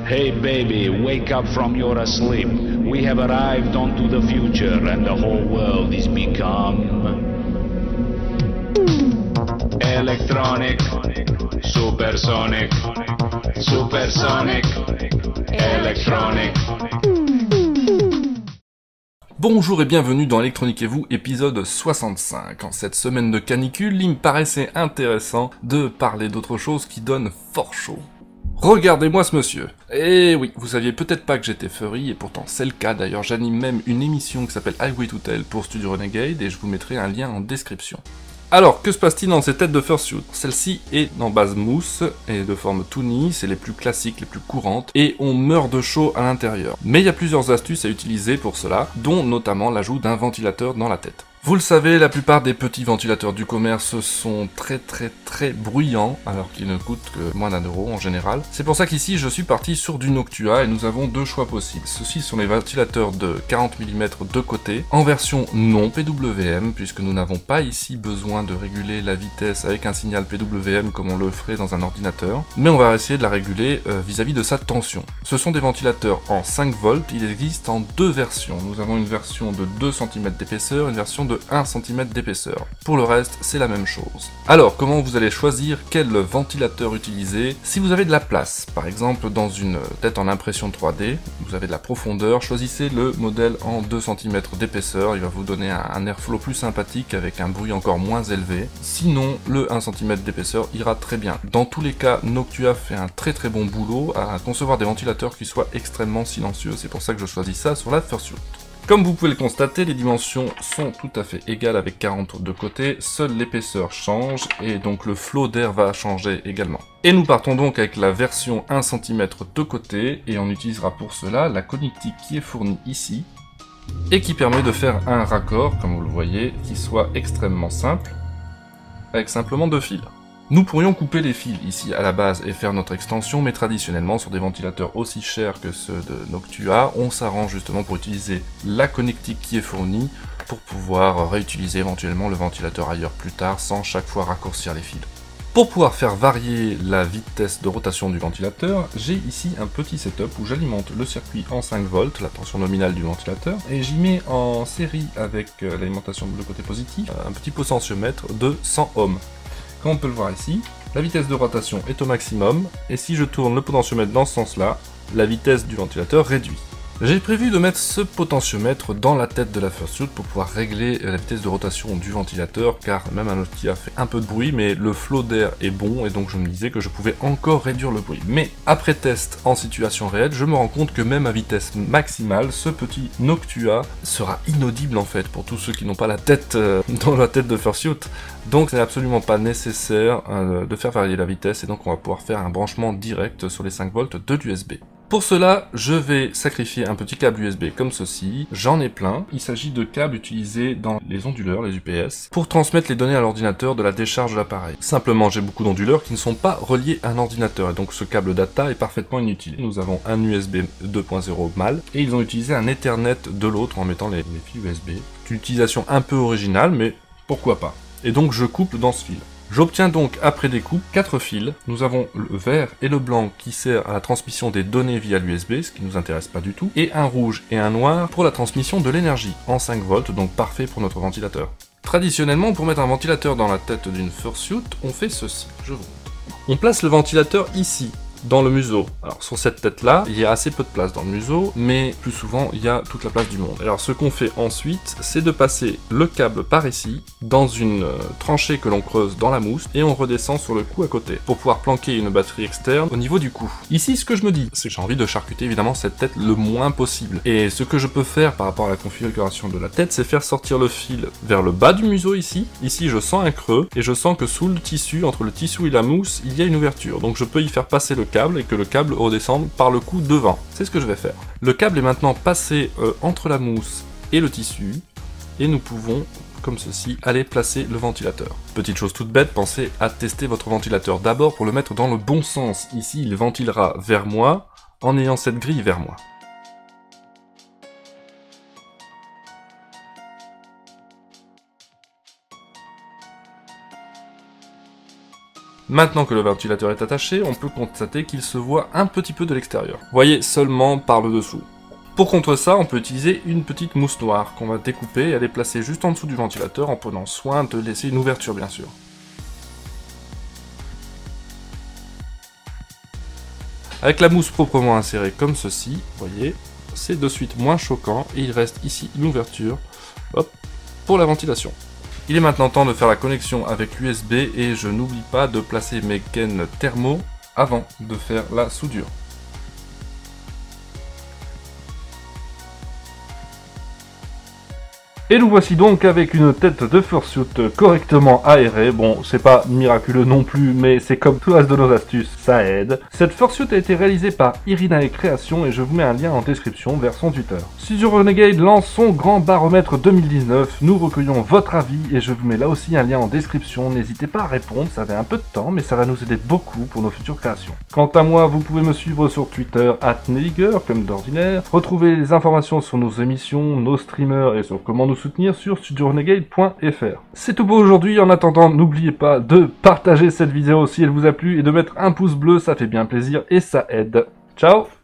Hey baby, wake up from your sleep. We have arrived onto the future and the whole world is become electronic, supersonic, supersonic, electronic. Bonjour et bienvenue dans Électronique et vous, épisode 65. En cette semaine de canicule, il me paraissait intéressant de parler d'autre chose qui donne fort chaud. Regardez-moi ce monsieur. Eh oui, vous saviez peut-être pas que j'étais furry, et pourtant c'est le cas. D'ailleurs, j'anime même une émission qui s'appelle Highway to Tell pour Studio Renegade, et je vous mettrai un lien en description. Alors, que se passe-t-il dans ces têtes de fursuit? Celle-ci est en base mousse et de forme tunis, c'est les plus classiques, les plus courantes, et on meurt de chaud à l'intérieur. Mais il y a plusieurs astuces à utiliser pour cela, dont notamment l'ajout d'un ventilateur dans la tête. Vous le savez, la plupart des petits ventilateurs du commerce sont très bruyants, alors qu'ils ne coûtent que moins d'1 € en général. C'est pour ça qu'ici, je suis parti sur du Noctua, et nous avons deux choix possibles. Ceux-ci sont les ventilateurs de 40 mm de côté, en version non PWM, puisque nous n'avons pas ici besoin de réguler la vitesse avec un signal PWM comme on le ferait dans un ordinateur, mais on va essayer de la réguler vis-à-vis de sa tension. Ce sont des ventilateurs en 5 volts, il existe en deux versions. Nous avons une version de 2 cm d'épaisseur, une version de 1 cm d'épaisseur. Pour le reste, c'est la même chose. Alors, comment vous allez choisir quel ventilateur utiliser? Si vous avez de la place, par exemple dans une tête en impression 3D, vous avez de la profondeur, choisissez le modèle en 2 cm d'épaisseur, il va vous donner un airflow plus sympathique avec un bruit encore moins élevé. Sinon, le 1 cm d'épaisseur ira très bien. Dans tous les cas, Noctua fait un très bon boulot à concevoir des ventilateurs qui soient extrêmement silencieux, c'est pour ça que je choisis ça sur la fursuit. Comme vous pouvez le constater, les dimensions sont tout à fait égales avec 40 de côté, seule l'épaisseur change et donc le flot d'air va changer également. Et nous partons donc avec la version 1 cm de côté et on utilisera pour cela la connectique qui est fournie ici et qui permet de faire un raccord, comme vous le voyez, qui soit extrêmement simple avec simplement 2 fils. Nous pourrions couper les fils ici à la base et faire notre extension, mais traditionnellement sur des ventilateurs aussi chers que ceux de Noctua, on s'arrange justement pour utiliser la connectique qui est fournie pour pouvoir réutiliser éventuellement le ventilateur ailleurs plus tard sans chaque fois raccourcir les fils. Pour pouvoir faire varier la vitesse de rotation du ventilateur, j'ai ici un petit setup où j'alimente le circuit en 5 volts, la tension nominale du ventilateur, et j'y mets en série avec l'alimentation de côté positif, un petit potentiomètre de 100 ohms. Comme on peut le voir ici, la vitesse de rotation est au maximum, et si je tourne le potentiomètre dans ce sens-là, la vitesse du ventilateur réduit. J'ai prévu de mettre ce potentiomètre dans la tête de la fursuit pour pouvoir régler la vitesse de rotation du ventilateur, car même un Noctua fait un peu de bruit, mais le flot d'air est bon, et donc je me disais que je pouvais encore réduire le bruit. Mais après test en situation réelle, je me rends compte que même à vitesse maximale, ce petit Noctua sera inaudible en fait, pour tous ceux qui n'ont pas la tête dans la tête de fursuit. Donc c'est absolument pas nécessaire de faire varier la vitesse, et donc on va pouvoir faire un branchement direct sur les 5 volts de l'USB. Pour cela, je vais sacrifier un petit câble USB comme ceci. J'en ai plein. Il s'agit de câbles utilisés dans les onduleurs, les UPS, pour transmettre les données à l'ordinateur de la décharge de l'appareil. Simplement, j'ai beaucoup d'onduleurs qui ne sont pas reliés à un ordinateur, et donc ce câble data est parfaitement inutile. Nous avons un USB 2.0 mâle, et ils ont utilisé un Ethernet de l'autre en mettant les fils USB. C'est une utilisation un peu originale, mais pourquoi pas. Et donc je coupe dans ce fil. J'obtiens donc après découpe 4 fils. Nous avons le vert et le blanc qui sert à la transmission des données via l'USB, ce qui nous intéresse pas du tout, et un rouge et un noir pour la transmission de l'énergie en 5 volts, donc parfait pour notre ventilateur. Traditionnellement, pour mettre un ventilateur dans la tête d'une fursuit, on fait ceci, je vous montre. On place le ventilateur ici, dans le museau. Alors sur cette tête là, il y a assez peu de place dans le museau, mais plus souvent il y a toute la place du monde. Alors ce qu'on fait ensuite, c'est de passer le câble par ici, dans une tranchée que l'on creuse dans la mousse, et on redescend sur le cou à côté, pour pouvoir planquer une batterie externe au niveau du cou. Ici ce que je me dis, c'est que j'ai envie de charcuter évidemment cette tête le moins possible. Et ce que je peux faire par rapport à la configuration de la tête, c'est faire sortir le fil vers le bas du museau ici. Ici je sens un creux, et je sens que sous le tissu, entre le tissu et la mousse, il y a une ouverture. Donc je peux y faire passer le câble et que le câble redescende par le cou devant. C'est ce que je vais faire. Le câble est maintenant passé entre la mousse et le tissu, et nous pouvons, comme ceci, aller placer le ventilateur. Petite chose toute bête, pensez à tester votre ventilateur d'abord pour le mettre dans le bon sens. Ici, il ventilera vers moi, en ayant cette grille vers moi. Maintenant que le ventilateur est attaché, on peut constater qu'il se voit un petit peu de l'extérieur. Voyez seulement par le dessous. Pour contre ça, on peut utiliser une petite mousse noire qu'on va découper et aller placer juste en dessous du ventilateur en prenant soin de laisser une ouverture bien sûr. Avec la mousse proprement insérée comme ceci, voyez, c'est de suite moins choquant et il reste ici une ouverture, hop, pour la ventilation. Il est maintenant temps de faire la connexion avec l'USB et je n'oublie pas de placer mes gaines thermo avant de faire la soudure. Et nous voici donc avec une tête de fursuit correctement aérée. Bon, c'est pas miraculeux non plus, mais c'est comme tout le reste de nos astuces, ça aide. Cette fursuit a été réalisée par Irinae Création et je vous mets un lien en description vers son Twitter. Studio Renegade lance son grand baromètre 2019, nous recueillons votre avis et je vous mets là aussi un lien en description. N'hésitez pas à répondre, ça fait un peu de temps, mais ça va nous aider beaucoup pour nos futures créations. Quant à moi, vous pouvez me suivre sur Twitter @Nelliger, comme d'ordinaire. Retrouvez les informations sur nos émissions, nos streamers et sur comment nous soutenir sur studiorenegade.fr. C'est tout pour aujourd'hui, en attendant n'oubliez pas de partager cette vidéo si elle vous a plu et de mettre un pouce bleu, ça fait bien plaisir et ça aide. Ciao!